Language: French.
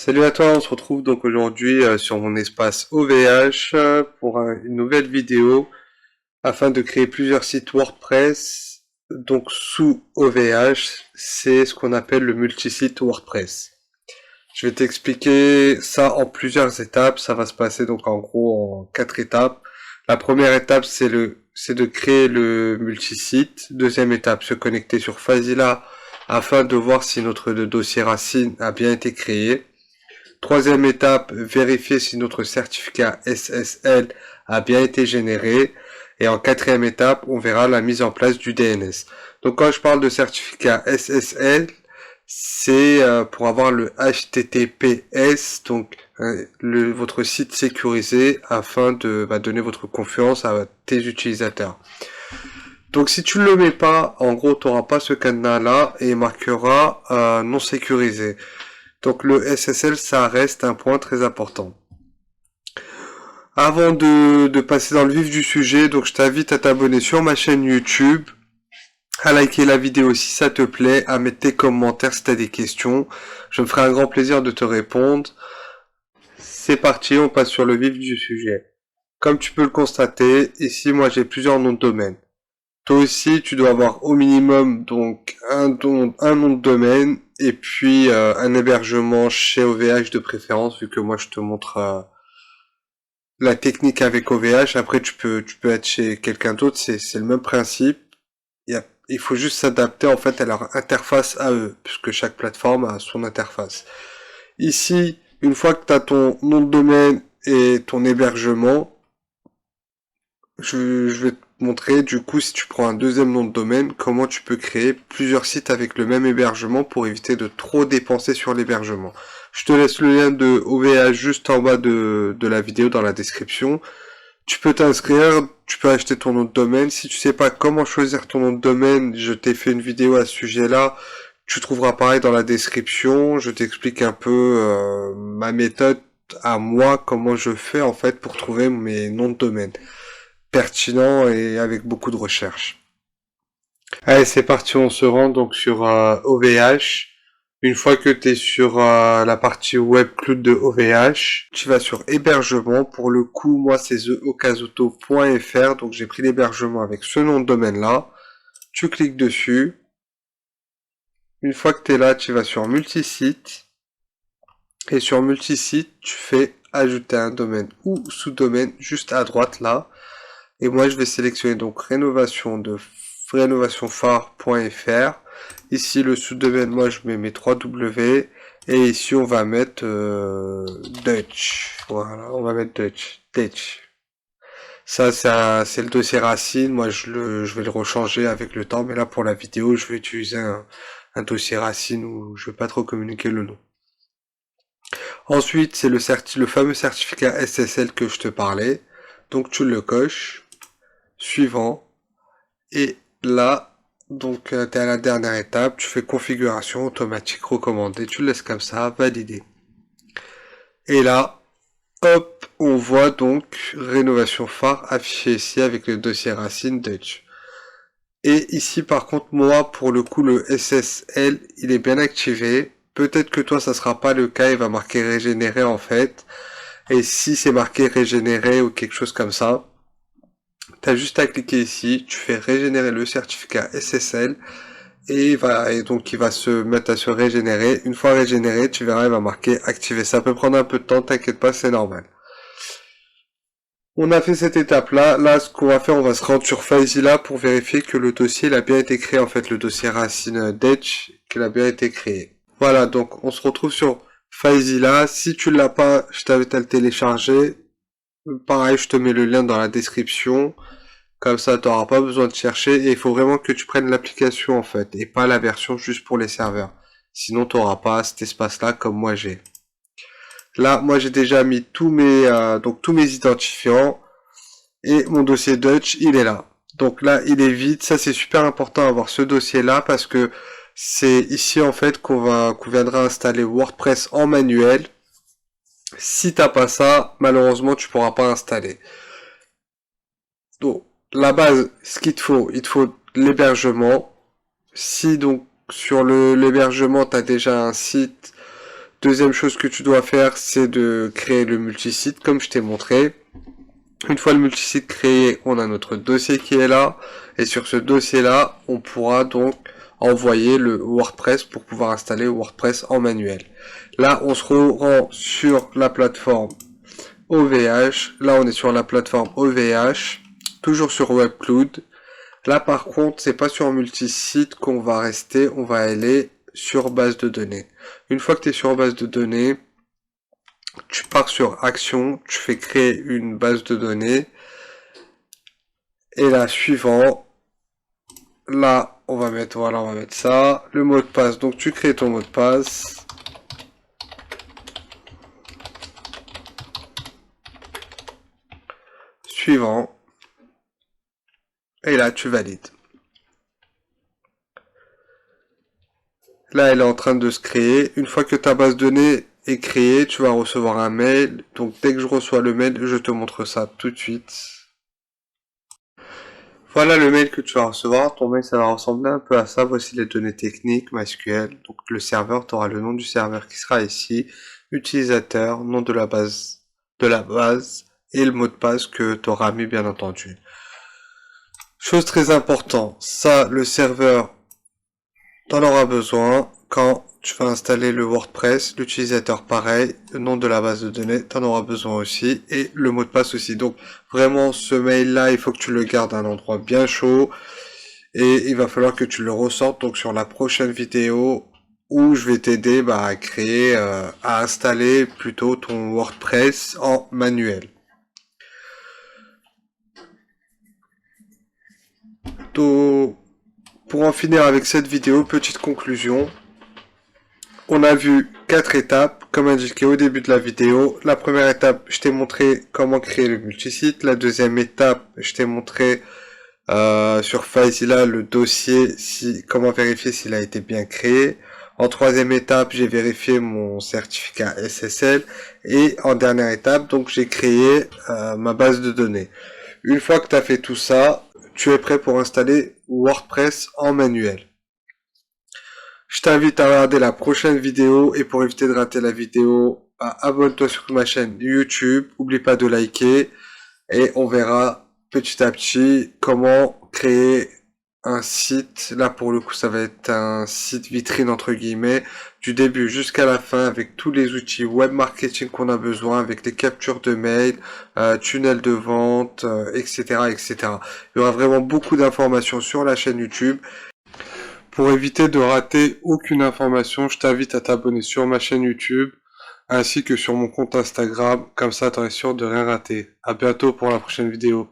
Salut à toi, on se retrouve donc aujourd'hui sur mon espace OVH pour une nouvelle vidéo afin de créer plusieurs sites WordPress. Donc sous OVH, c'est ce qu'on appelle le multisite WordPress. Je vais t'expliquer ça en plusieurs étapes. Ça va se passer donc en gros en 4 étapes. La première étape, c'est de créer le multisite. Deuxième étape, se connecter sur Fazila afin de voir si notre dossier racine a bien été créé. Troisième étape, vérifier si notre certificat SSL a bien été généré. Et en quatrième étape, on verra la mise en place du DNS. Donc quand je parle de certificat SSL, c'est pour avoir le HTTPS, donc votre site sécurisé afin de donner votre confiance à tes utilisateurs. Donc si tu ne le mets pas, en gros, tu n'auras pas ce cadenas-là et il marquera non sécurisé. Donc le SSL, ça reste un point très important. Avant de passer dans le vif du sujet, donc je t'invite à t'abonner sur ma chaîne YouTube, à liker la vidéo si ça te plaît, à mettre tes commentaires si tu as des questions. Je me ferai un grand plaisir de te répondre. C'est parti, on passe sur le vif du sujet. Comme tu peux le constater, ici moi j'ai plusieurs noms de domaine. Toi aussi, tu dois avoir au minimum donc un nom de domaine et puis un hébergement chez OVH de préférence, vu que moi je te montre la technique avec OVH. Après, tu peux être chez quelqu'un d'autre, c'est le même principe. Il faut juste s'adapter en fait à leur interface à eux, puisque chaque plateforme a son interface. Ici, une fois que tu as ton nom de domaine et ton hébergement, je vais te montrer du coup si tu prends un deuxième nom de domaine, comment tu peux créer plusieurs sites avec le même hébergement pour éviter de trop dépenser sur l'hébergement. Je te laisse le lien de OVH juste en bas de la vidéo dans la description. Tu peux t'inscrire, tu peux acheter ton nom de domaine. Si tu sais pas comment choisir ton nom de domaine, je t'ai fait une vidéo à ce sujet-là. Tu trouveras pareil dans la description. Je t'explique un peu ma méthode à moi, comment je fais en fait pour trouver mes noms de domaine pertinent et avec beaucoup de recherche. Allez, c'est parti, on se rend donc sur OVH. Une fois que tu es sur la partie web cloud de OVH, tu vas sur hébergement. Pour le coup, moi, c'est theokazuto.fr. Donc, j'ai pris l'hébergement avec ce nom de domaine-là. Tu cliques dessus. Une fois que tu es là, tu vas sur multisite. Et sur multisite, tu fais ajouter un domaine ou sous-domaine juste à droite là. Et moi, je vais sélectionner donc rénovationphare.fr. Ici, le sous-domaine, moi, je mets mes 3 W. Et ici, on va mettre Dutch. Voilà, on va mettre Dutch. Ça, c'est le dossier racine. Moi, je vais le rechanger avec le temps. Mais là, pour la vidéo, je vais utiliser un dossier racine où je vais pas trop communiquer le nom. Ensuite, c'est le fameux certificat SSL que je te parlais. Donc, tu le coches. Suivant. Et là, donc tu es à la dernière étape, tu fais configuration automatique recommandée, tu le laisses comme ça, valider. Et là, hop, on voit donc rénovation phare affiché ici avec le dossier racine Dutch. Et ici par contre, moi pour le coup le SSL il est bien activé. Peut-être que toi ça sera pas le cas, il va marquer régénérer en fait. Et si c'est marqué régénérer ou quelque chose comme ça, t'as juste à cliquer ici, tu fais régénérer le certificat SSL et donc il va se mettre à se régénérer. Une fois régénéré, tu verras, il va marquer activer. Ça peut prendre un peu de temps, t'inquiète pas, c'est normal. On a fait cette étape-là. Là, ce qu'on va faire, on va se rendre sur FileZilla pour vérifier que le dossier il a bien été créé, en fait, le dossier racine Dutch, qu'il a bien été créé. Voilà, donc on se retrouve sur FileZilla. Si tu l'as pas, je t'invite à le télécharger. Pareil, je te mets le lien dans la description. Comme ça, tu n'auras pas besoin de chercher et il faut vraiment que tu prennes l'application en fait et pas la version juste pour les serveurs. Sinon, tu n'auras pas cet espace-là comme moi j'ai. Là, moi j'ai déjà mis tous mes identifiants et mon dossier Dutch, il est là. Donc là, il est vide. Ça, c'est super important d'avoir ce dossier-là parce que c'est ici en fait qu'on viendra installer WordPress en manuel. Si t'as pas ça, malheureusement, tu pourras pas installer. Donc, la base, ce qu'il il te faut l'hébergement. Si donc sur l'hébergement, tu as déjà un site, Deuxième chose que tu dois faire, c'est de créer le multisite comme je t'ai montré. Une fois le multisite créé, on a notre dossier qui est là. Et sur ce dossier-là, on pourra donc envoyer le WordPress pour pouvoir installer WordPress en manuel. Là, on se rend sur la plateforme OVH. Là, on est sur la plateforme OVH, toujours sur WebCloud. Là, par contre, c'est pas sur multisite qu'on va rester, on va aller sur base de données. Une fois que tu es sur base de données, tu pars sur action, tu fais créer une base de données. Et là, suivant, là, on va mettre ça, le mot de passe. Donc, tu crées ton mot de passe. Suivant. Et là, tu valides. Là, elle est en train de se créer. Une fois que ta base de données est créée, tu vas recevoir un mail. Donc, dès que je reçois le mail, je te montre ça tout de suite. Voilà le mail que tu vas recevoir. Ton mail, ça va ressembler un peu à ça. Voici les données techniques, MySQL. Donc, le serveur, tu auras le nom du serveur qui sera ici. Utilisateur, nom de la base et le mot de passe que tu auras mis, bien entendu. Chose très importante, ça, le serveur, t'en auras besoin quand tu vas installer le WordPress, l'utilisateur pareil, le nom de la base de données, t'en auras besoin aussi, et le mot de passe aussi. Donc vraiment ce mail là, il faut que tu le gardes à un endroit bien chaud, et il va falloir que tu le ressortes donc sur la prochaine vidéo où je vais t'aider à créer, à installer plutôt ton WordPress en manuel. Donc, pour en finir avec cette vidéo, petite conclusion. On a vu 4 étapes, comme indiqué au début de la vidéo. La première étape, je t'ai montré comment créer le multisite. La deuxième étape, je t'ai montré sur FileZilla le dossier, comment vérifier s'il a été bien créé. En troisième étape, j'ai vérifié mon certificat SSL. Et en dernière étape, donc j'ai créé ma base de données. Une fois que tu as fait tout ça, tu es prêt pour installer WordPress en manuel. Je t'invite à regarder la prochaine vidéo et pour éviter de rater la vidéo, abonne-toi sur ma chaîne YouTube, n'oublie pas de liker et on verra petit à petit comment créer un site. Là pour le coup ça va être un site vitrine entre guillemets du début jusqu'à la fin avec tous les outils web marketing qu'on a besoin, avec les captures de mail, tunnels de vente, etc., etc. Il y aura vraiment beaucoup d'informations sur la chaîne YouTube. Pour éviter de rater aucune information, je t'invite à t'abonner sur ma chaîne YouTube ainsi que sur mon compte Instagram, comme ça tu es sûr de rien rater. À bientôt pour la prochaine vidéo.